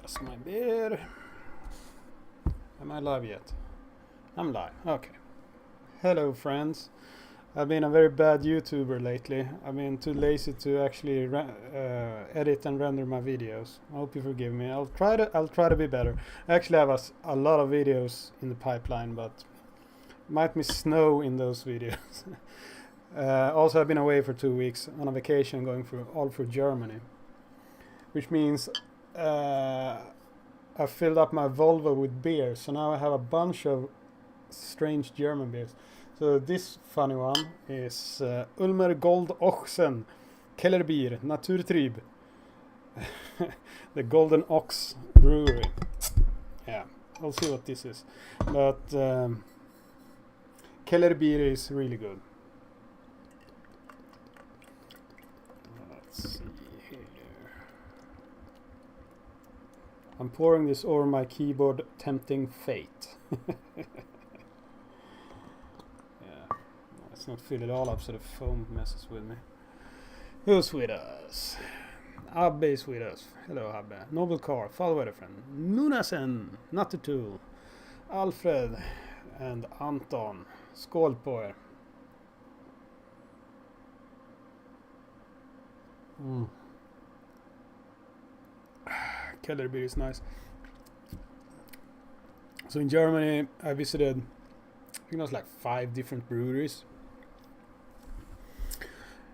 That's my beer. Am I live yet? I'm live. Okay. Hello, friends. I've been a very bad YouTuber lately. I've been too lazy to actually edit and render my videos. I hope you forgive me. I'll try to be better. I actually have a lot of videos in the pipeline, but might miss snow in those videos. Also, I've been away for 2 weeks on a vacation, going all through Germany, which means I filled up my Volvo with beer. So now I have a bunch of strange German beers. So this funny one is Ulmer Gold Ochsen Kellerbier Naturtrieb. The Golden Ox Brewery. Yeah, we'll see what this is. But Kellerbier is really good. Let's see here. I'm pouring this over my keyboard, tempting fate. Let's not fill it all up so the foam messes with me. Who's with us? Abbe is with us. Hello, Abbe. Noble Car, follow weather friend. Nunasen, Nattertool, Alfred, and Anton. Skål på er. Keller beer is nice. So in Germany, I visited, I think it was like 5 different breweries.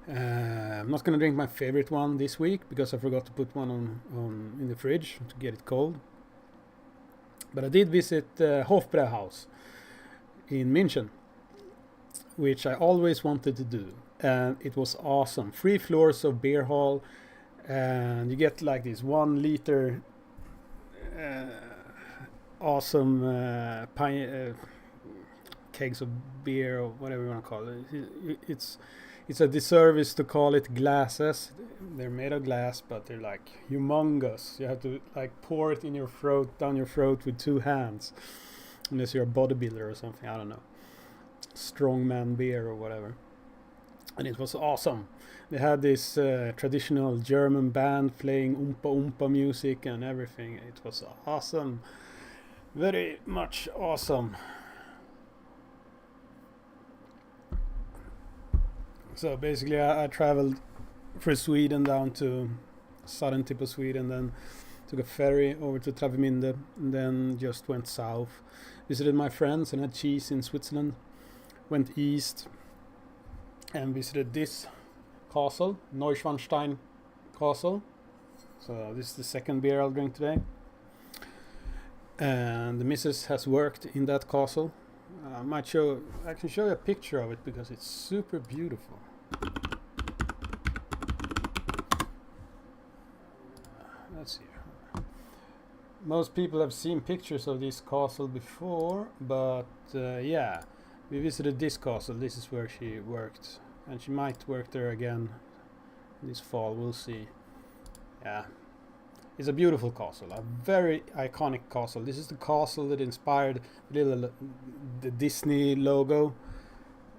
I'm not gonna drink my favorite one this week because I forgot to put one on in the fridge to get it cold. But I did visit Hofbrauhaus in München, which I always wanted to do, and it was awesome. 3 floors of beer hall, and you get like this 1 liter awesome kegs of beer or whatever you want to call it. It's a disservice to call it glasses. They're made of glass, but they're like humongous. You have to like pour it in your throat, down your throat with 2 hands, unless you're a bodybuilder or something. I don't know, strongman beer or whatever. And it was awesome. They had this traditional German band playing oompa oompa music and everything. It was awesome, very much awesome. So basically I traveled through Sweden down to southern tip of Sweden, then took a ferry over to Travemünde, and then just went south, visited my friends and had cheese in Switzerland, went east and visited this castle, Neuschwanstein Castle. So this is the second beer I'll drink today, and the missus has worked in that castle. I can show you a picture of it because it's super beautiful. Let's see. Most people have seen pictures of this castle before, but yeah, we visited this castle. This is where she worked, and she might work there again this fall. We'll see. Yeah, it's a beautiful castle, a very iconic castle. This is the castle that inspired the Disney logo,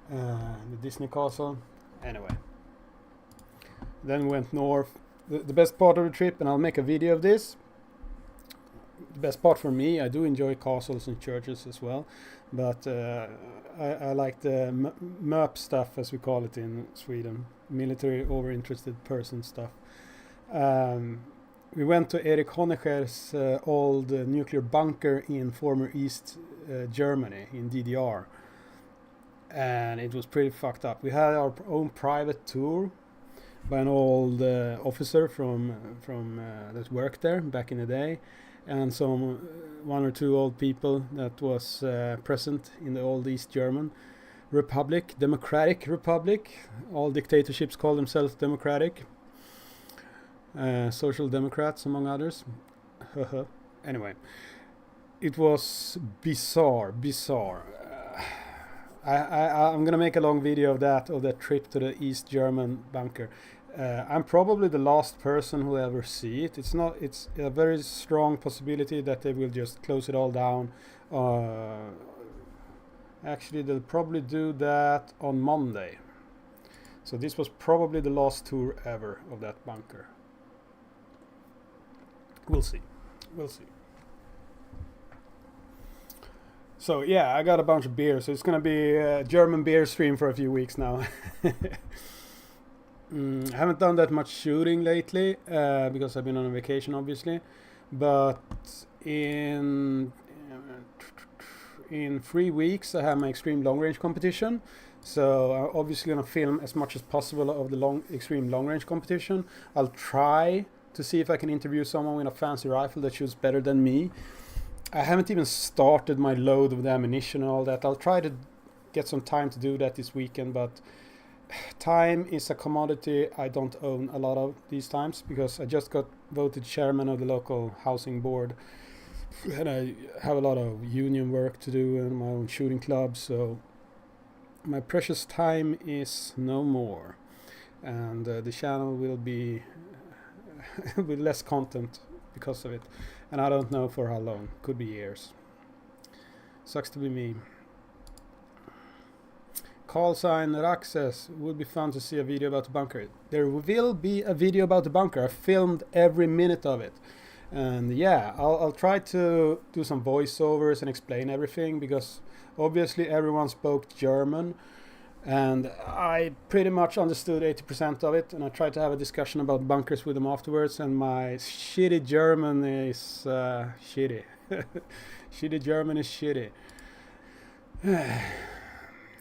the Disney castle. Anyway, then went north. The best part of the trip, and I'll make a video of this. The best part for me, I do enjoy castles and churches as well, but I like the MÖP stuff, as we call it in Sweden, military overinterested person stuff. We went to Erich Honegger's old nuclear bunker in former East Germany, in DDR. And it was pretty fucked up. We had our own private tour by an old officer from that worked there back in the day, and some 1 or 2 old people that was present in the old East German Republic, Democratic Republic. All dictatorships call themselves democratic. Social Democrats, among others. Anyway, it was bizarre. I'm gonna make a long video of that trip to the East German bunker. I'm probably the last person who will ever see it. It's a very strong possibility that they will just close it all down. Actually, they'll probably do that on Monday. So this was probably the last tour ever of that bunker. We'll see. We'll see. So yeah, I got a bunch of beer, so it's gonna be a German beer stream for a few weeks now. I haven't done that much shooting lately because I've been on a vacation, obviously. But in 3 weeks, I have my extreme long range competition. So I'm obviously gonna film as much as possible of the extreme long range competition. I'll try to see if I can interview someone with a fancy rifle that shoots better than me. I haven't even started my load of the ammunition and all that. I'll try to get some time to do that this weekend, but time is a commodity I don't own a lot of these times because I just got voted chairman of the local housing board and I have a lot of union work to do in my own shooting club, so my precious time is no more, and the channel will be with less content because of it, and I don't know for how long. Could be years. Sucks to be me. Call sign Raxes. Would be fun to see a video about the bunker. There will be a video about the bunker. I filmed every minute of it. And yeah, I'll try to do some voiceovers and explain everything because obviously everyone spoke German and I pretty much understood 80% of it, and I tried to have a discussion about bunkers with them afterwards, and my shitty German is shitty. Shitty German is shitty.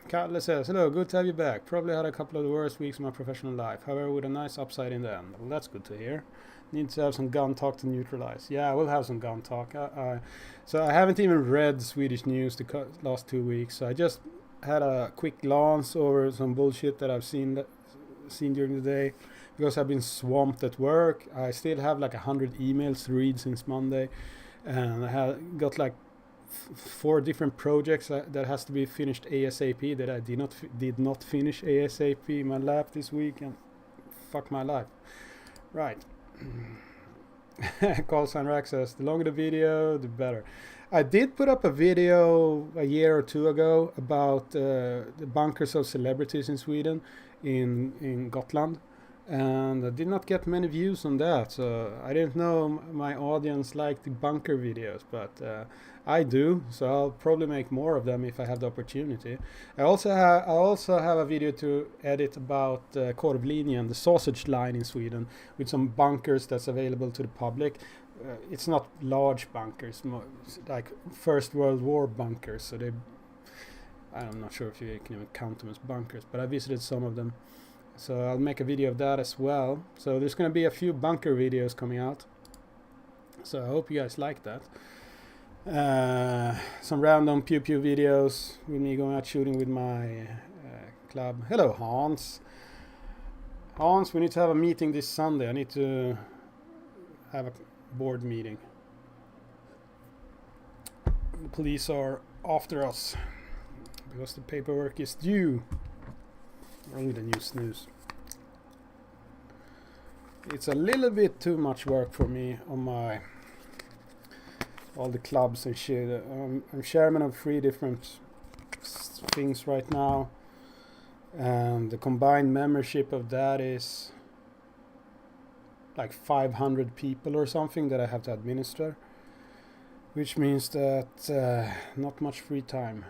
Catley says, hello, good to have you back. Probably had a couple of the worst weeks of my professional life. However, with a nice upside in the end. Well, that's good to hear. Need to have some gun talk to neutralize. Yeah, we'll have some gun talk. So I haven't even read Swedish news the last 2 weeks. So I just had a quick glance over some bullshit that I've seen during the day. Because I've been swamped at work. I still have like 100 emails to read since Monday. And I have got like 4 different projects that has to be finished ASAP that I did not finish ASAP in my lab this week, and fuck my life. Right. Call sign Rax says, the longer the video, the better. I did put up a video a year or 2 ago about the bunkers of celebrities in Sweden, in Gotland. And I did not get many views on that, so I didn't know my audience liked the bunker videos, but I do, so I'll probably make more of them if I have the opportunity. I also have a video to edit about Korvlinjen, the sausage line in Sweden, with some bunkers that's available to the public. It's not large bunkers, like First World War bunkers, so I'm not sure if you can even count them as bunkers, but I visited some of them. So I'll make a video of that as well. So there's going to be a few bunker videos coming out. So I hope you guys like that. Some random pew pew videos with me going out shooting with my club. Hello Hans. Hans, we need to have a meeting this Sunday. I need to have a board meeting. The police are after us because the paperwork is due. Only the new snooze. It's a little bit too much work for me on all the clubs and shit. I'm chairman of 3 different things right now, and the combined membership of that is like 500 people or something that I have to administer, which means that not much free time.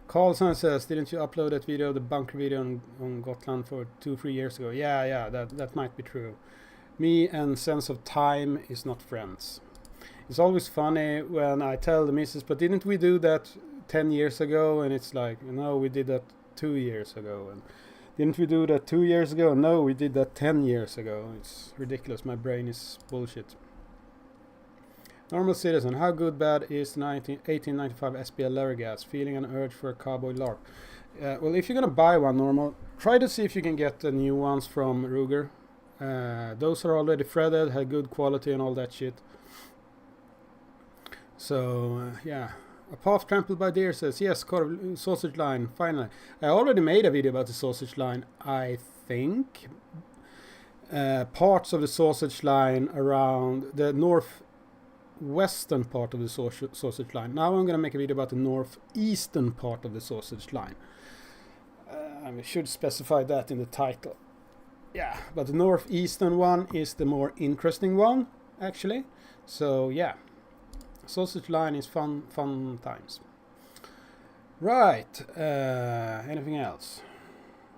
Carlson says, didn't you upload that video, the bunker video on Gotland for 2-3 years ago? Yeah, that might be true. Me and sense of time is not friends. It's always funny when I tell the missus, but didn't we do that 10 years ago? And it's like, no, we did that 2 years ago. And didn't we do that 2 years ago? No, we did that 10 years ago. It's ridiculous. My brain is bullshit. Normal citizen, how good bad is 1895 SPL leather gas? Feeling an urge for a cowboy LARP. Well, if you're gonna buy one, normal, try to see if you can get the new ones from Ruger. Those are already threaded, had good quality and all that shit. So yeah, a path trampled by deer says, yes, sausage line, finally. I already made a video about the sausage line, I think. Parts of the sausage line around the northwestern part of the sausage line. Now I'm going to make a video about the northeastern part of the sausage line. I should specify that in the title. yeah, but the northeastern one is the more interesting one, actually. So yeah, sausage line is fun times. Right. Anything else?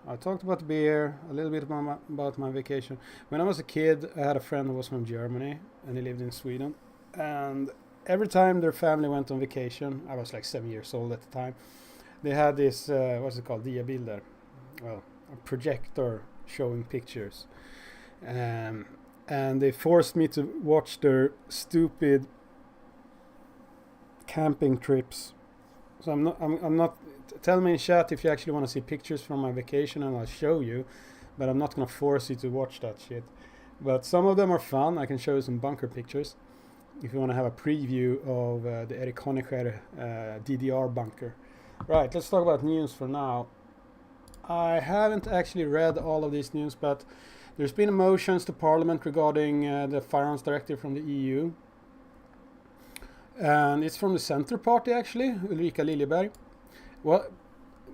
I talked about beer, a little bit about my vacation. When I was a kid, I had a friend who was from Germany and he lived in Sweden. And every time their family went on vacation, I was like 7 years old at the time, they had this, what's it called, diabilder, well, a projector showing pictures. Um, and they forced me to watch their stupid camping trips. So I'm not. Tell me in chat if you actually want to see pictures from my vacation, and I'll show you. But I'm not gonna force you to watch that shit. But some of them are fun. I can show you some bunker pictures if you want to have a preview of the Erich Honecker DDR bunker. Right. Let's talk about news for now. I haven't actually read all of these news, but there's been motions to Parliament regarding the firearms directive from the EU. And it's from the Centre Party, actually, Ulrika Liljeberg. What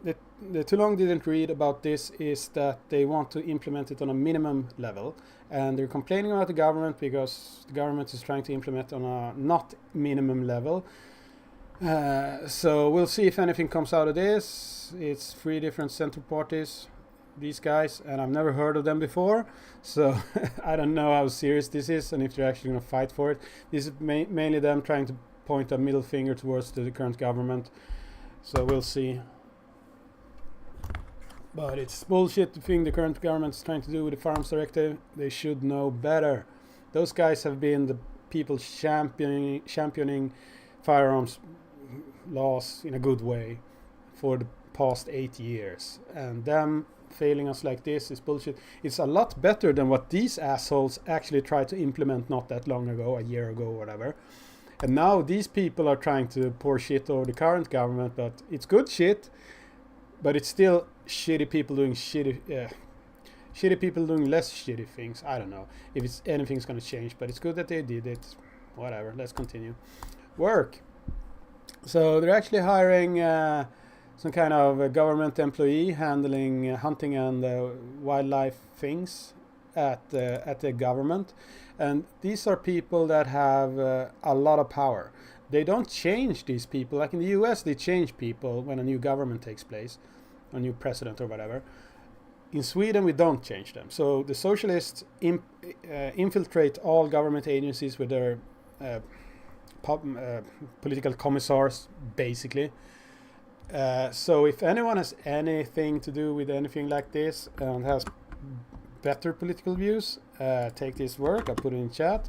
the too long didn't read about this is that they want to implement it on a minimum level. And they're complaining about the government because the government is trying to implement on a not minimum level. So we'll see if anything comes out of this. It's 3 different Centre Parties, these guys, and I've never heard of them before. So I don't know how serious this is and if they're actually going to fight for it. This is mainly them trying to point a middle finger towards the current government. So we'll see. But it's bullshit the thing the current government is trying to do with the Firearms Directive. They should know better. Those guys have been the people championing firearms laws in a good way for the past 8 years. And them failing us like this is bullshit. It's a lot better than what these assholes actually tried to implement not that long ago, a year ago, whatever. And now these people are trying to pour shit over the current government, but it's good shit, but it's still shitty people doing shitty people doing less shitty things. I don't know if it's anything's gonna change, but it's good that they did it. Whatever, let's continue. Work. So they're actually hiring some kind of a government employee handling hunting and wildlife things at the government. And these are people that have a lot of power. They don't change these people. Like in the US, they change people when a new government takes place, a new president or whatever. In Sweden, we don't change them. So the socialists infiltrate all government agencies with their political commissars, basically. So if anyone has anything to do with anything like this and has better political views, take this work. I'll put it in chat.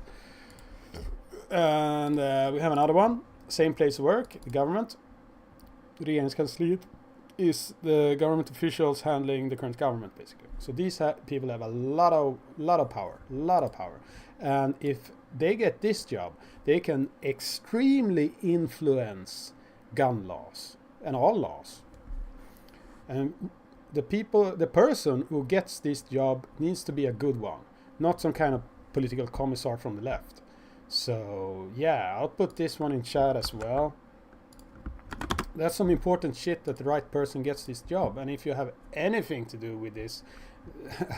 And we have another one. Same place of work, the government. Regeringskansliet is the government officials handling the current government, basically. So these people have a lot of power. And if they get this job, they can extremely influence gun laws and all laws. And the person who gets this job needs to be a good one, not some kind of political commissar from the left. So yeah, I'll put this one in chat as well. That's some important shit that the right person gets this job. And if you have anything to do with this,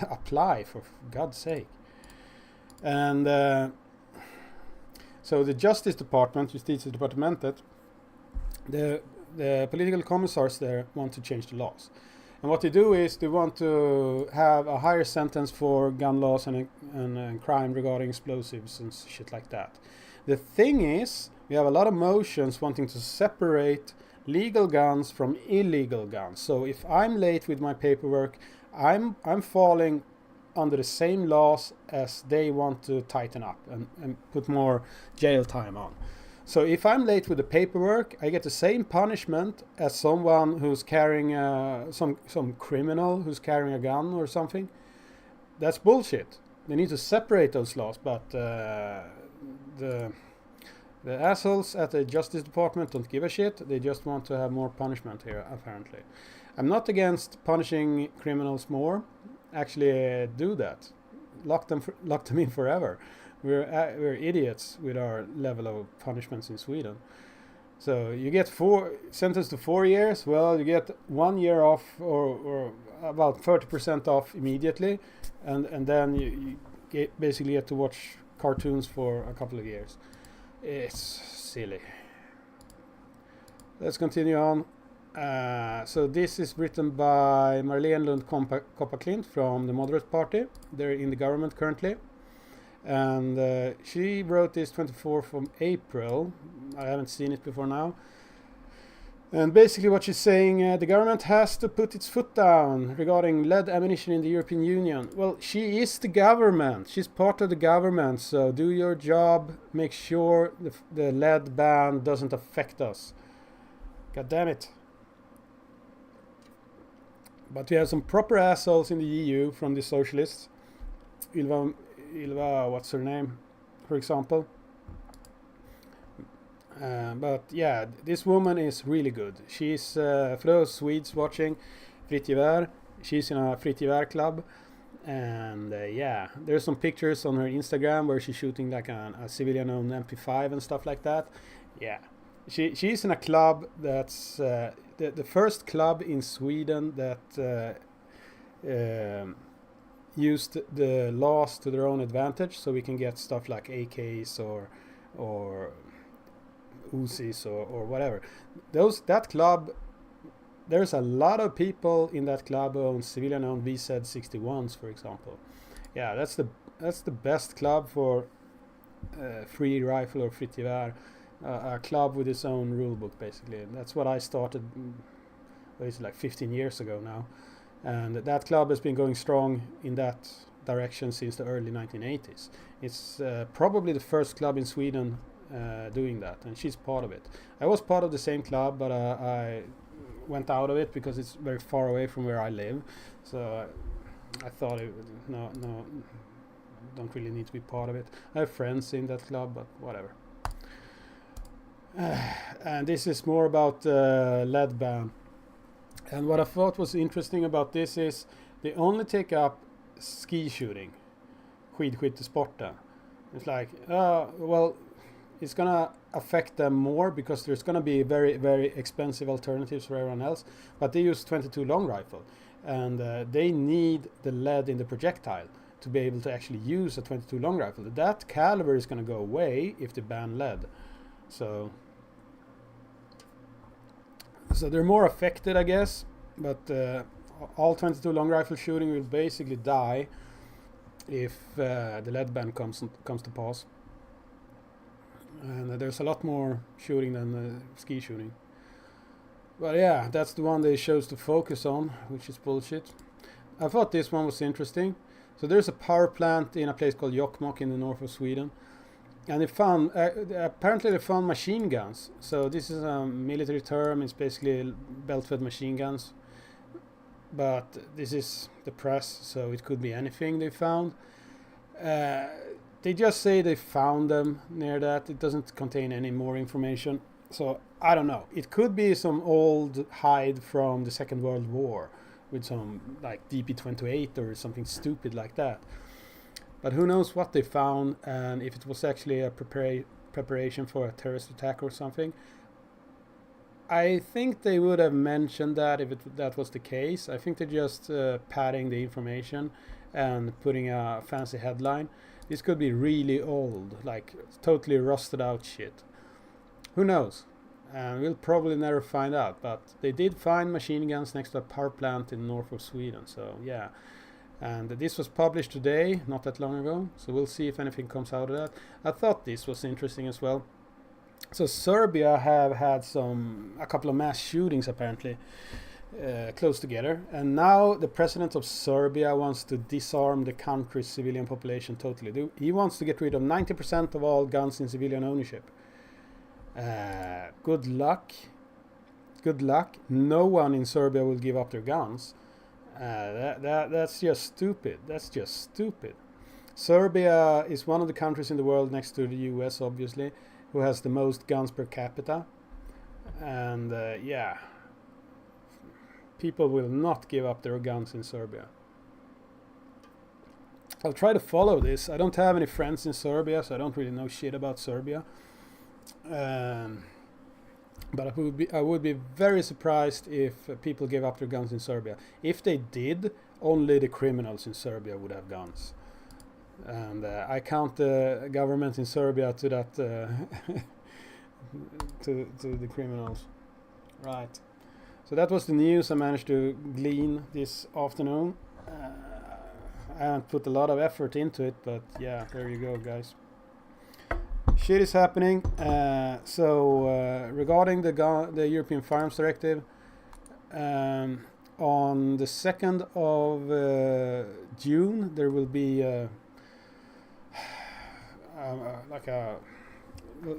apply, for God's sake. And so the Justice Department, Justitiedepartementet, the political commissars there want to change the laws. And what they do is they want to have a higher sentence for gun laws and crime regarding explosives and shit like that. The thing is, we have a lot of motions wanting to separate legal guns from illegal guns. So if I'm late with my paperwork, I'm falling under the same laws as they want to tighten up and put more jail time on. So if I'm late with the paperwork, I get the same punishment as someone who's carrying some criminal who's carrying a gun or something. That's bullshit. They need to separate those laws, but the assholes at the Justice Department don't give a shit. They just want to have more punishment here, apparently. I'm not against punishing criminals more. Actually, do that. Lock them in forever. We're idiots with our level of punishments in Sweden. So you get sentenced to 4 years. Well, you get 1 year off, or about 30% off immediately, and then you basically get to watch cartoons for a couple of years. It's silly. Let's continue on. So this is written by Marlene Lund Kopparklint from the Moderate Party. They're in the government currently. And she wrote this 24th of April. I haven't seen it before now. And basically what she's saying, the government has to put its foot down regarding lead ammunition in the European Union. Well, she is the government. She's part of the government. So do your job. Make sure the lead ban doesn't affect us. God damn it. But we have some proper assholes in the EU from the socialists. Ylva, what's her name, for example. But yeah, this woman is really good. She's, for those Swedes watching, Fritt Gevär, she's in a Fritt Gevär club. And yeah, there's some pictures on her Instagram where she's shooting like a civilian-owned MP5 and stuff like that. Yeah, she's in a club that's the first club in Sweden that used the laws to their own advantage, so we can get stuff like AKs or Uzis or whatever. That club, there's a lot of people in that club who own civilian-owned VZ61s, for example. Yeah, that's the best club for free rifle or Fritt Gevär, a club with its own rulebook, basically. And that's what I started, basically like 15 years ago now. And that club has been going strong in that direction since the early 1980s. It's probably the first club in Sweden doing that, and she's part of it. I was part of the same club, but I went out of it because it's very far away from where I live. So I thought, no, don't really need to be part of it. I have friends in that club, but whatever. And this is more about lead ban. And what I thought was interesting about this is they only take up ski shooting, skidskyttesporten. It's like, well, it's gonna affect them more because there's gonna be very, very expensive alternatives for everyone else. But they use 22 long rifle, and they need the lead in the projectile to be able to actually use a 22 long rifle. That caliber is gonna go away if they ban lead. So they're more affected, I guess, but all 22 long rifle shooting will basically die if the lead ban comes to pass. And there's a lot more shooting than ski shooting. But yeah, that's the one they chose to focus on, which is bullshit. I thought this one was interesting. So there's a power plant in a place called Jokkmokk in the north of Sweden. And they found, apparently they found machine guns. So this is a military term. It's basically belt-fed machine guns. But this is the press, so it could be anything they found. They just say they found them near that. It doesn't contain any more information. So I don't know. It could be some old hide from the Second World War with some like DP-28 or something stupid like that. But who knows what they found, and if it was actually a preparation for a terrorist attack or something. I think they would have mentioned that if that was the case. I think they're just padding the information and putting a fancy headline. This could be really old, like totally rusted out shit. Who knows? And we'll probably never find out. But they did find machine guns next to a power plant in the north of Sweden. So yeah. And this was published today, not that long ago. So we'll see if anything comes out of that. I thought this was interesting as well. So Serbia have had a couple of mass shootings apparently close together. And now the president of Serbia wants to disarm the country's civilian population totally. He wants to get rid of 90% of all guns in civilian ownership. Good luck. Good luck. No one in Serbia will give up their guns. That's just stupid. That's just stupid. Serbia is one of the countries in the world next to the US, obviously, who has the most guns per capita. And yeah, people will not give up their guns in Serbia. I'll try to follow this. I don't have any friends in Serbia, so I don't really know shit about Serbia. But I would be very surprised if people gave up their guns in Serbia. If they did, only the criminals in Serbia would have guns. And I count the government in Serbia to that to the criminals. Right. So that was the news I managed to glean this afternoon. I haven't put a lot of effort into it, but yeah, there you go, guys. Shit is happening. Regarding the European Firearms Directive, on the 2nd of June, there will be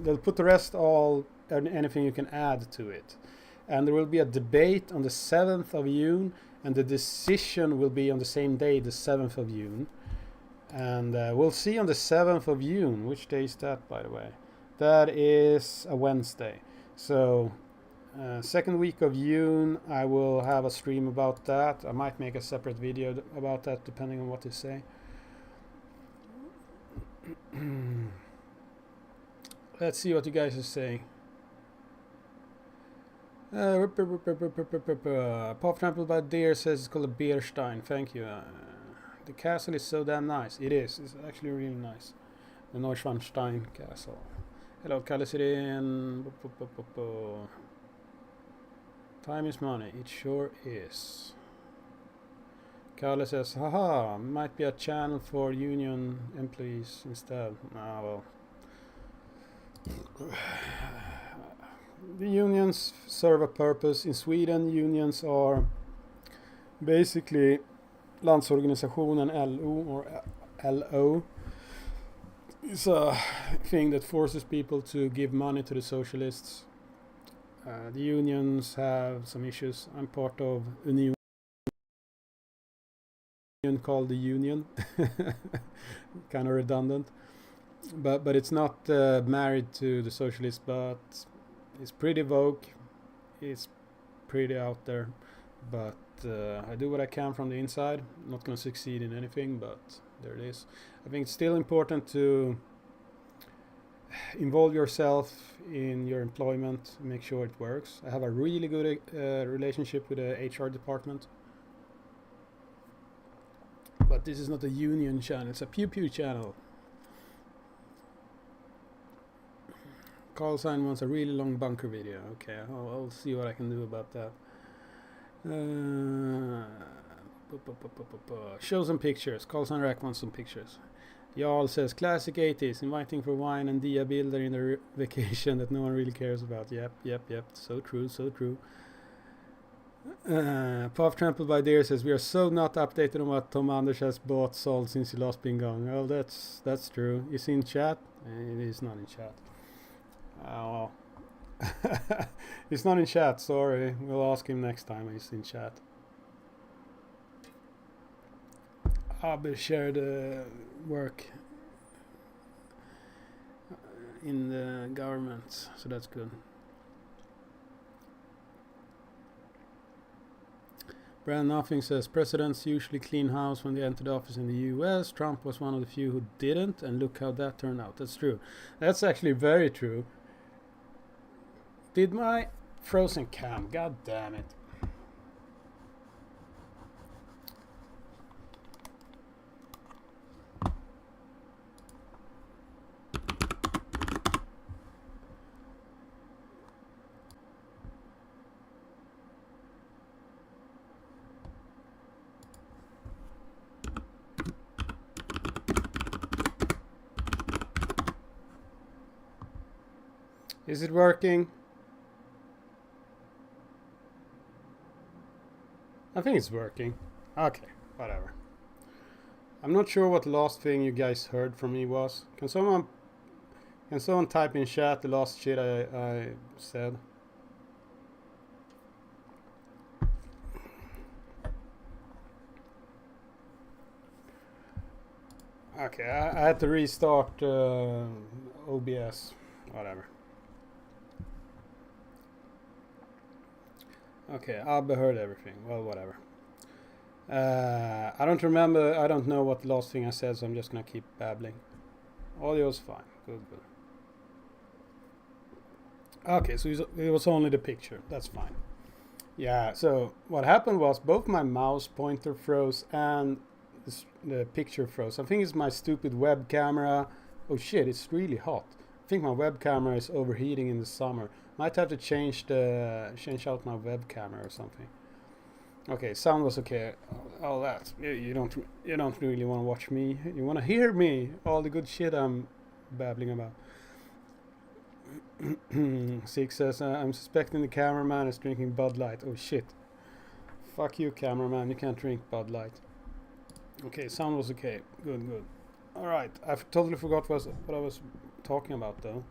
they'll put the rest all anything you can add to it, and there will be a debate on the 7th of June, and the decision will be on the same day, the 7th of June. And we'll see on the 7th of June. Which day is that, by the way? That is a Wednesday. So, second week of June, I will have a stream about that. I might make a separate video about that, depending on what they say. Let's see what you guys are saying. Pop Trampled by Deer says it's called a Beerstein. Thank you. The castle is so damn nice. It is. It's actually really nice. The Neuschwanstein castle. Hello, Kalle Sirin. Time is money. It sure is. Kalle says, haha, might be a channel for union employees instead. Ah, well. The unions serve a purpose. In Sweden, unions are basically Landsorganisationen, LO, or LO. It's a thing that forces people to give money to the socialists. The unions have some issues. I'm part of a union called the Union. Kind of redundant. But it's not married to the socialists, but it's pretty vogue. It's pretty out there. But I do what I can from the inside. I'm not going to succeed in anything, but there it is. I think it's still important to involve yourself in your employment, make sure it works. I have a really good relationship with the HR department. But this is not a union channel, it's a pew pew channel. Carl Sign wants a really long bunker video. Okay, I'll see what I can do about that. Show some pictures. Carl Sign Rack wants some pictures. Jarl says classic 80s, inviting for wine and dia builder in the vacation that no one really cares about. Yep. So true. Puff Trampled by Deer says we are so not updated on what Tom Anders has bought, sold since he lost being gone. Well, that's true. Is he in chat? It is not in chat. Oh, he's not in chat. Sorry, we'll ask him next time he's in chat. Abbe shared work in the government, so that's good. Brand Nothing says presidents usually clean house when they entered office in the US. Trump was one of the few who didn't, and look how that turned out. That's true. That's actually very true. Did my frozen cam, god damn it. Is it working? I think it's working. Okay, whatever. I'm not sure what the last thing you guys heard from me was. Can someone type in chat the last shit I said? Okay, I had to restart OBS. Whatever. Okay, Abbe heard everything. Well, whatever. I don't remember. I don't know what the last thing I said, so I'm just gonna keep babbling. Audio's fine. Good. Okay, so it was only the picture. That's fine. Yeah, so what happened was both my mouse pointer froze and the picture froze. I think it's my stupid web camera. Oh shit, it's really hot. I think my web camera is overheating in the summer. Might have to change out my web camera or something. Okay, sound was okay. All that you don't really want to watch me. You want to hear me. All the good shit I'm babbling about. Six says I'm suspecting the cameraman is drinking Bud Light. Oh shit. Fuck you, cameraman. You can't drink Bud Light. Okay, sound was okay. Good, good. All right, I totally forgot what I was talking about though.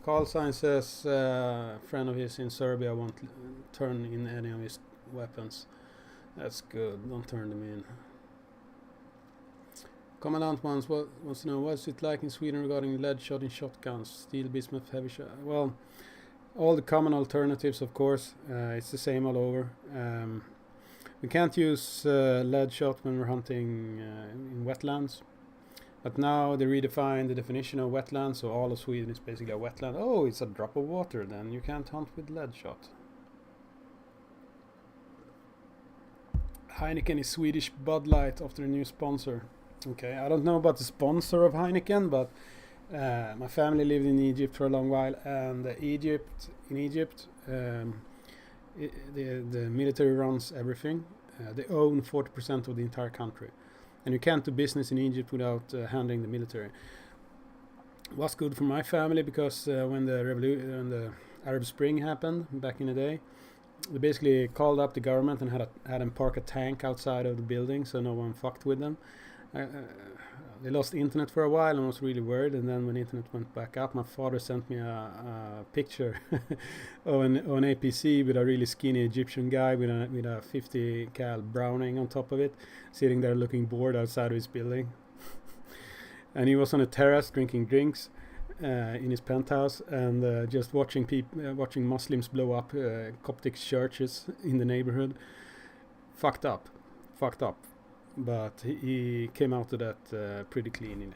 Carl Sainz says a friend of his in Serbia won't turn in any of his weapons. That's good. Don't turn them in. Commandant wants to know what's it like in Sweden regarding lead shot in shotguns, steel, bismuth, heavy shot. Well, all the common alternatives, of course. It's the same all over. We can't use lead shot when we're hunting in wetlands. But now they redefine the definition of wetland, so all of Sweden is basically a wetland. Oh, it's a drop of water, then you can't hunt with lead shot. Heineken is Swedish Bud Light after a new sponsor. Okay, I don't know about the sponsor of Heineken, but my family lived in Egypt for a long while, and in Egypt, the military runs everything. They own 40% of the entire country. And you can't do business in Egypt without handling the military. It was good for my family because when the Arab Spring happened back in the day, they basically called up the government and had them park a tank outside of the building so no one fucked with them. They lost internet for a while and was really worried, and then when internet went back up, my father sent me a picture of an APC with a really skinny Egyptian guy with a 50 cal Browning on top of it, sitting there looking bored outside of his building. And he was on a terrace drinking drinks in his penthouse and just watching Muslims blow up Coptic churches in the neighborhood. Fucked up. But he came out of that pretty clean.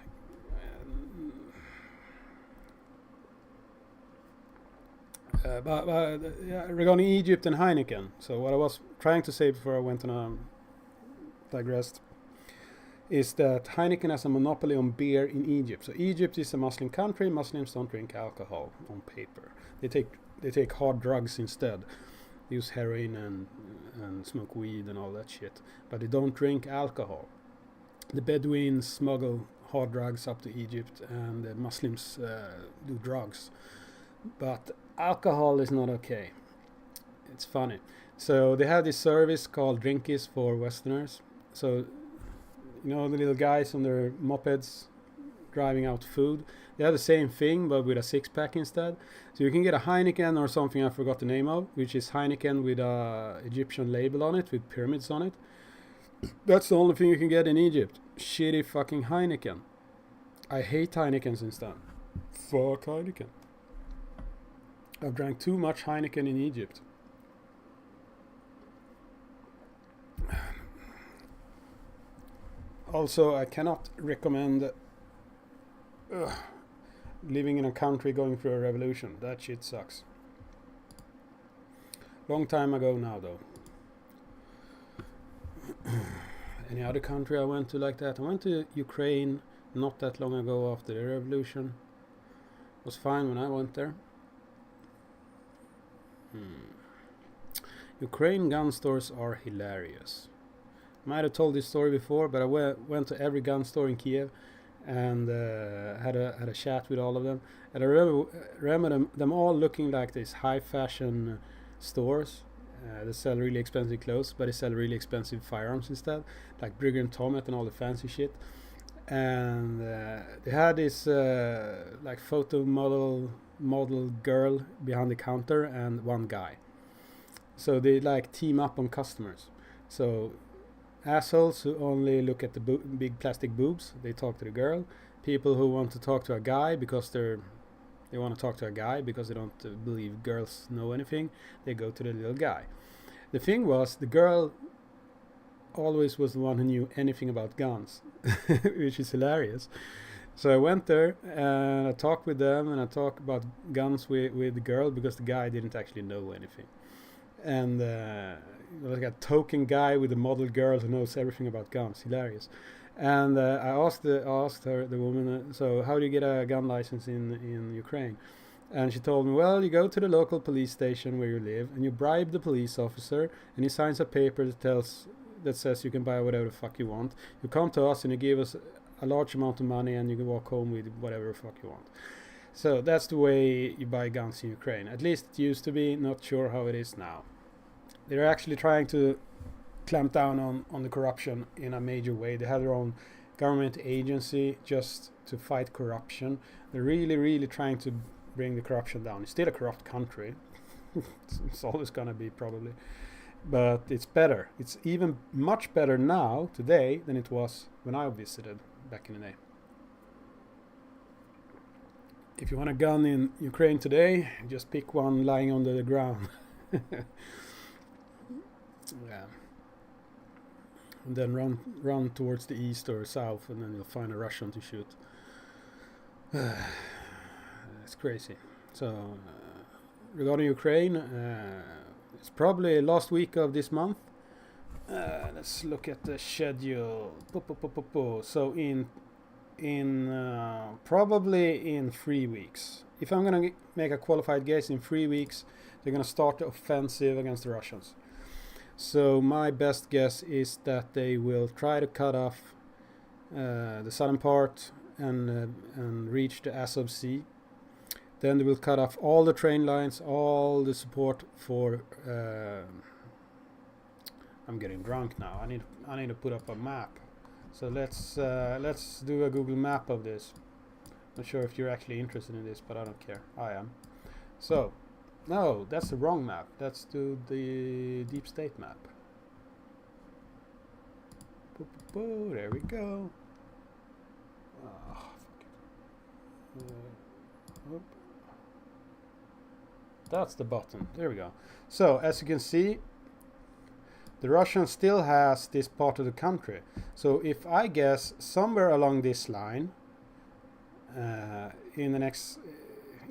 Regarding Egypt and Heineken, so what I was trying to say before I went on digressed, is that Heineken has a monopoly on beer in Egypt. So Egypt is a Muslim country. Muslims don't drink alcohol on paper. They take hard drugs instead. They use heroin and smoke weed and all that shit. But they don't drink alcohol. The Bedouins smuggle hard drugs up to Egypt, and the Muslims do drugs. But alcohol is not okay. It's funny. So they have this service called Drinkies for Westerners. So, you know, the little guys on their mopeds driving out food. They have the same thing, but with a six-pack instead. So you can get a Heineken or something I forgot the name of, which is Heineken with a Egyptian label on it, with pyramids on it. That's the only thing you can get in Egypt. Shitty fucking Heineken. I hate Heineken since then. Fuck Heineken. I've drank too much Heineken in Egypt. Also, I cannot recommend living in a country going through a revolution. That shit sucks. Long time ago now, though. Any other country I went to like that? I went to Ukraine not that long ago after the revolution. It was fine when I went there. Ukraine gun stores are hilarious. I might have told this story before, but I went to every gun store in Kiev and had a chat with all of them. And I remember them all looking like these high fashion stores. They sell really expensive clothes, but they sell really expensive firearms instead, like Brigger and Tommet and all the fancy shit. And they had this like photo model girl behind the counter and one guy. So they like team up on customers. So assholes who only look at the big plastic boobs, they talk to the girl. People who want to talk to a guy because they want to talk to a guy because they don't believe girls know anything, they go to the little guy. The thing was, the girl always was the one who knew anything about guns, which is hilarious. So I went there and I talked with them, and I talked about guns with the girl, because the guy didn't actually know anything. And like a token guy with a model girl who knows everything about guns. Hilarious. And I asked her, the woman, so how do you get a gun license in Ukraine? And she told me, well, you go to the local police station where you live, and you bribe the police officer, and he signs a paper that says you can buy whatever the fuck you want. You come to us and you give us a large amount of money, and you can walk home with whatever the fuck you want. So that's the way you buy guns in Ukraine. At least it used to be. Not sure how it is now. They're actually trying to clamp down on the corruption in a major way. They have their own government agency just to fight corruption. They're really, really trying to bring the corruption down. It's still a corrupt country. It's always going to be, probably. But it's better. It's even much better now, today, than it was when I visited back in the day. If you want a gun in Ukraine today, just pick one lying on the ground. Yeah. And then run towards the east or south, and then you'll find a Russian to shoot. It's crazy. So, regarding Ukraine, it's probably last week of this month. Let's look at the schedule. So probably in 3 weeks. If I'm gonna make a qualified guess, in 3 weeks they're gonna start the offensive against the Russians. So my best guess is that they will try to cut off the southern part and reach the Azov Sea. Then they will cut off all the train lines, all the support for. I'm getting drunk now. I need to put up a map. So let's do a Google map of this. Not sure if you're actually interested in this, but I don't care. I am. So. No, that's the wrong map. Let's do the deep state map. There we go. Oh, that's the button. There we go. So, as you can see, the Russians still has this part of the country. So, if I guess somewhere along this line,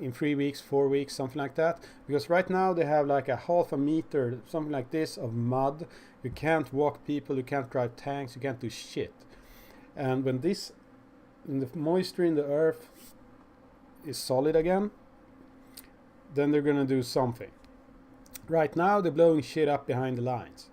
in 3 weeks, 4 weeks, something like that. Because right now they have like a half a meter, something like this, of mud. You can't walk people, you can't drive tanks, you can't do shit. And when the moisture in the earth is solid again, then they're gonna do something. Right now they're blowing shit up behind the lines.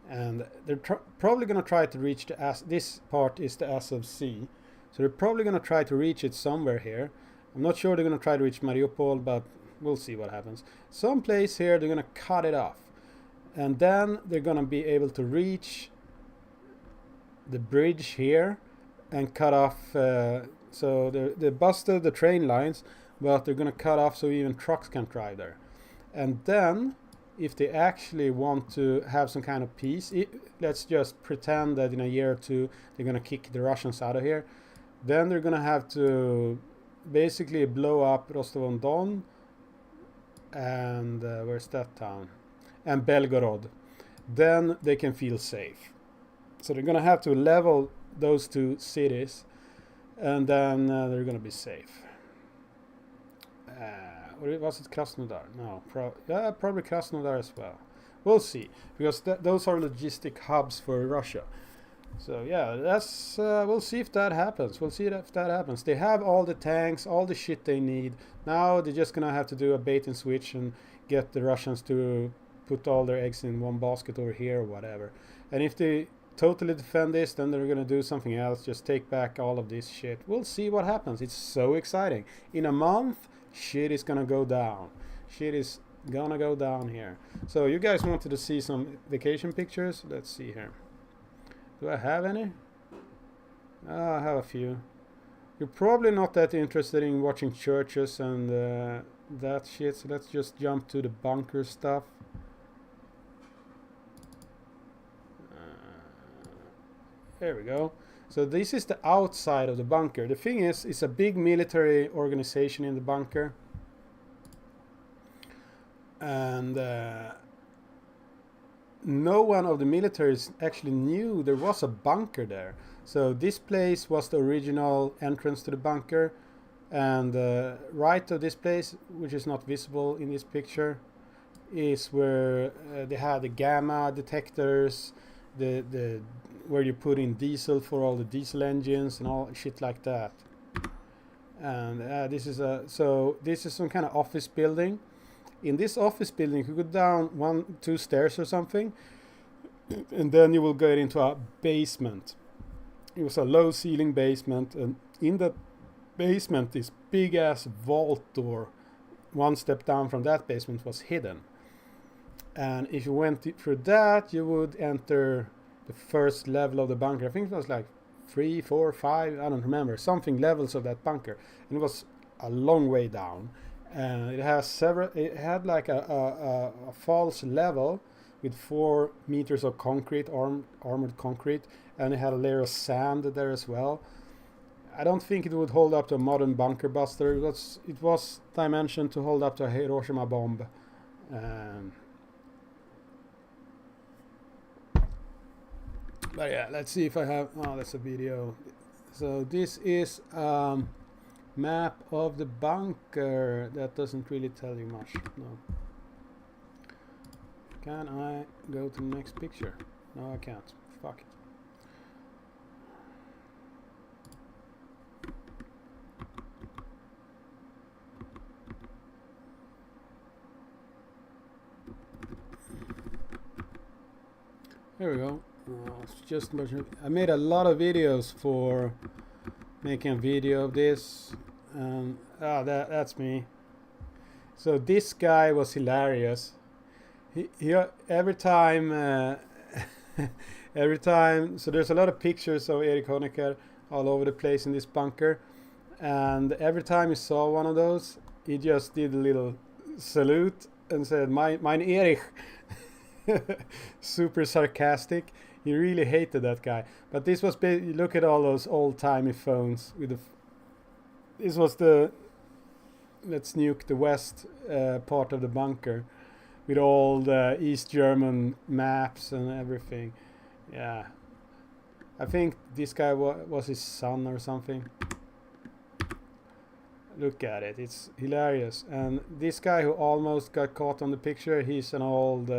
And they're probably gonna try to reach this part is the Azov Sea. So they're probably gonna try to reach it somewhere here. I'm not sure they're going to try to reach Mariupol, but we'll see what happens. Some place here, they're going to cut it off. And then they're going to be able to reach the bridge here and cut off. So they busted the train lines, but they're going to cut off so even trucks can't drive there. And then, if they actually want to have some kind of peace, let's just pretend that in a year or two, they're going to kick the Russians out of here. Then they're going to have to basically blow up Rostov-on-Don and where's that town? And Belgorod. Then they can feel safe. So they're gonna have to level those two cities, and then they're gonna be safe. Or was it Krasnodar? No, probably Krasnodar as well. We'll see, because those are logistic hubs for Russia. So yeah, that's we'll see if that happens. They have all the tanks, all the shit they need. Now they're just gonna have to do a bait and switch and get the Russians to put all their eggs in one basket over here or whatever. And if they totally defend this, then they're gonna do something else. Just take back all of this shit. We'll see what happens. It's so exciting. In a month, shit is gonna go down. Shit is gonna go down here. So you guys wanted to see some vacation pictures? Let's see here. Do I have any? I have a few. You're probably not that interested in watching churches and that shit, so let's just jump to the bunker stuff. There we go. So this is the outside of the bunker. The thing is, it's a big military organization in the bunker. And no one of the militaries actually knew there was a bunker there. So this place was the original entrance to the bunker, and right of this place, which is not visible in this picture, is where they had the gamma detectors, the where you put in diesel for all the diesel engines and all shit like that. And this is some kind of office building. In this office building, you go down 2 stairs or something, and then you will get into a basement. It was a low ceiling basement, and in that basement, this big ass vault door, 1 step down from that basement, was hidden. And if you went through that, you would enter the first level of the bunker. I think it was like 3, 4, 5, I don't remember, something levels of that bunker, and it was a long way down. And it had like a false level with 4 meters of concrete, armored concrete, and it had a layer of sand there as well. I don't think it would hold up to a modern bunker buster. It was dimensioned to hold up to a Hiroshima bomb. But yeah, let's see if I have. Oh, that's a video. So this is map of the bunker. That doesn't really tell you much. No. Can I go to the next picture? No, I can't. Fuck it. There we go. Just I made a lot of videos for making a video of this, and that's me. So this guy was hilarious. He every time so there's a lot of pictures of Erik Honecker all over the place in this bunker, and every time he saw one of those, he just did a little salute and said, "Mein Erich." Super sarcastic. He really hated that guy. But this was look at all those old-timey phones with this was the let's nuke the west part of the bunker with all the East German maps and everything. Yeah, I think this guy was his son or something. Look at it, it's hilarious. And this guy who almost got caught on the picture, he's an old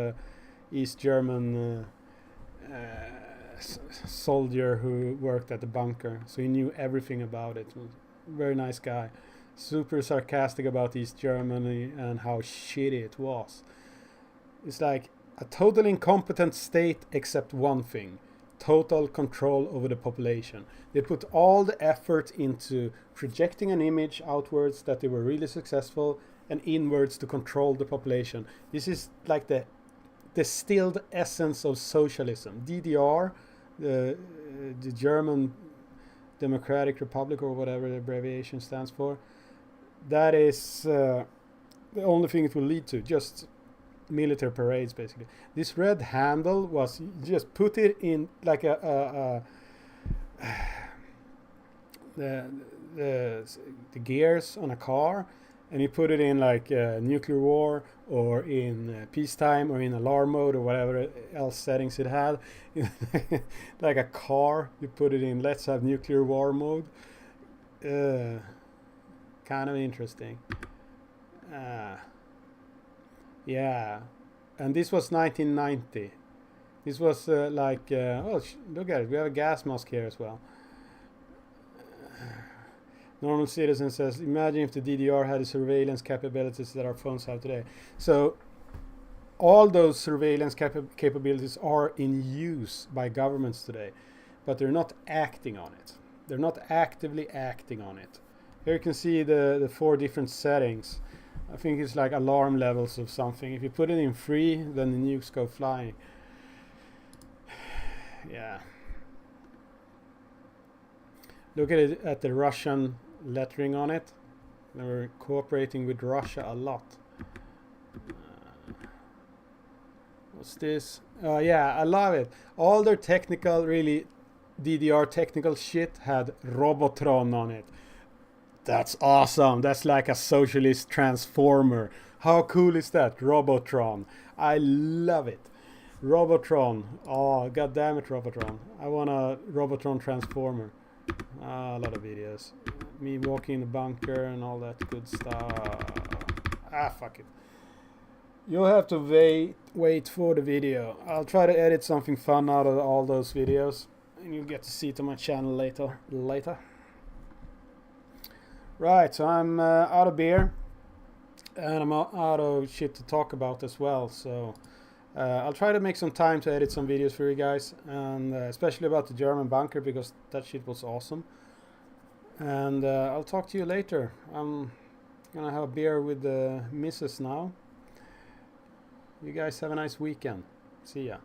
East German soldier who worked at the bunker, so he knew everything about it. Very nice guy, super sarcastic about East Germany and how shitty it was. It's like a totally incompetent state except one thing: total control over the population. They put all the effort into projecting an image outwards that they were really successful, and inwards to control the population. This is like the distilled essence of socialism. DDR, the German Democratic Republic, or whatever the abbreviation stands for, that is the only thing it will lead to, just military parades basically. This red handle was, you just put it in like the gears on a car, and you put it in like nuclear war or in peacetime or in alarm mode or whatever else settings it had. Like a car, you put it in let's have nuclear war mode. Kind of interesting. Yeah, and this was 1990. This was look at it, we have a gas mask here as well. Normal citizen says, imagine if the DDR had the surveillance capabilities that our phones have today. So all those surveillance capabilities are in use by governments today, but they're not acting on it. They're not actively acting on it. Here you can see the 4 different settings. I think it's like alarm levels of something. If you put it in free, then the nukes go flying. Yeah. Look at it, at the Russian lettering on it. They were cooperating with Russia a lot. What's this? Yeah, I love it. All their technical, really DDR technical shit had Robotron on it. That's awesome. That's like a socialist transformer. How cool is that? Robotron. I love it. Robotron. Oh, god damn it, Robotron. I want a Robotron transformer. A lot of videos. Me walking in the bunker and all that good stuff. Fuck it. You'll have to wait for the video. I'll try to edit something fun out of all those videos, and you'll get to see it on my channel later. Right, so I'm out of beer, and I'm out of shit to talk about as well. So I'll try to make some time to edit some videos for you guys, and especially about the German bunker, because that shit was awesome. And I'll talk to you later. I'm gonna have a beer with the missus now. You guys have a nice weekend. See ya.